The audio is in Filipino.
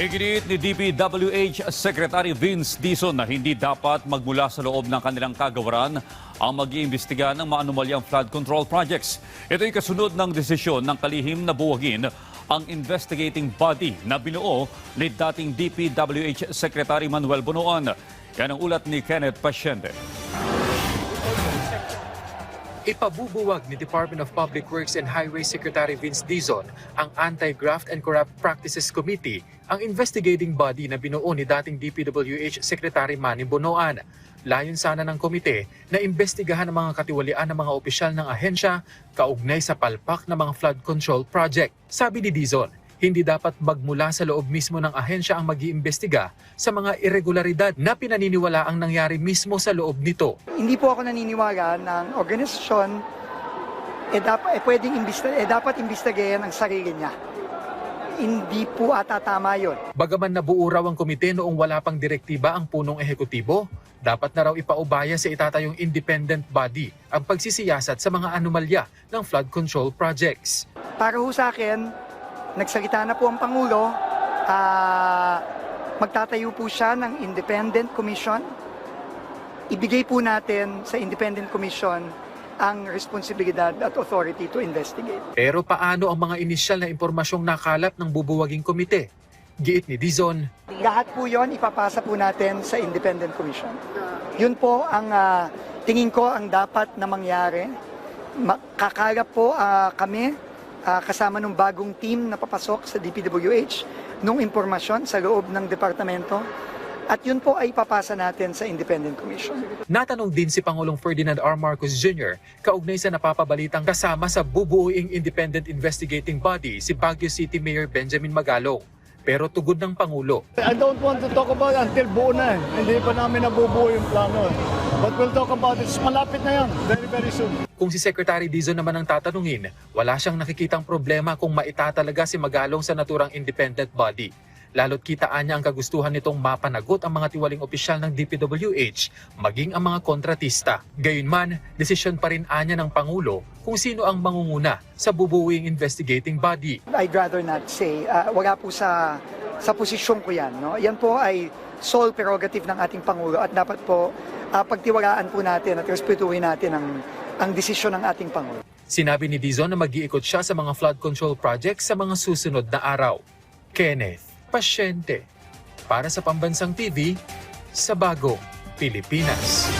Iginiit ni DPWH Secretary Vince Dizon na hindi dapat magmula sa loob ng kanilang kagawaran ang mag-iimbestiga ng mga anomalyang flood control projects. Ito ay kasunod ng desisyon ng kalihim na buwagin ang investigating body na binuo ni dating DPWH Secretary Manuel Bonoan. Yan ang ulat ni Kenneth Pasyente. Ipabubuwag ni Department of Public Works and Highways Secretary Vince Dizon ang Anti-Graft and Corrupt Practices Committee, ang investigating body na binuo ni dating DPWH Secretary Manny Bonoan. Layon sana ng komite na imbestigahan ang mga katiwalian ng mga opisyal ng ahensya kaugnay sa palpak ng mga flood control project. Sabi ni Dizon, hindi dapat magmula sa loob mismo ng ahensya ang mag-iimbestiga sa mga irregularidad na pinaniniwala ang nangyari mismo sa loob nito. Hindi po ako naniniwala ng organisasyon dapat imbestigahan ang sarili niya. Hindi po ata tama yun. Bagaman nabuo raw ang komite noong wala pang direktiba ang punong ehekutibo, dapat na raw ipaubaya sa itatayong independent body ang pagsisiyasat sa mga anomalya ng flood control projects. Para ho sa akin, nagsalita na po ang Pangulo, magtatayo po siya ng independent commission. Ibigay po natin sa independent commission ang responsibilidad at authority to investigate. Pero paano ang mga inisyal na impormasyong nakalap ng bubuwaging komite? Giit ni Dizon, Lahat po yon ipapasa po natin sa independent commission. Yun po ang tingin ko ang dapat na mangyari. Kakalap po kami kasama ng bagong team na papasok sa DPWH nung impormasyon sa loob ng departamento. At yun po ay papasa natin sa Independent Commission. natanong din si Pangulong Ferdinand R. Marcos Jr. kaugnay sa napapabalitang kasama sa bubuuing independent investigating body si Baguio City Mayor Benjamin Magalong. Pero tugod ng Pangulo, I don't want to talk about it until buo na. Hindi pa namin nabubuo yung plano. But we'll talk about it. Malapit na yan. Very, very soon. kung si Secretary Dizon naman ang tatanungin, wala siyang nakikitang problema kung maitatalaga si Magalong sa naturang independent body. Lalo't kitaan niya ang kagustuhan nitong mapanagot ang mga tiwaling opisyal ng DPWH, maging ang mga kontratista. Gayunman, desisyon pa rin anya ng Pangulo kung sino ang mangunguna sa bubuuing investigating body. I'd rather not say, wala po sa posisyon ko yan. No? Yan po ay sole prerogative ng ating Pangulo at dapat po pagtiwalaan po natin at respetuhin natin ang desisyon ng ating Pangulo. Sinabi ni Dizon na mag-iikot siya sa mga flood control projects sa mga susunod na araw. Kenneth Pasyente, para sa Pambansang TV, sa Bagong Pilipinas.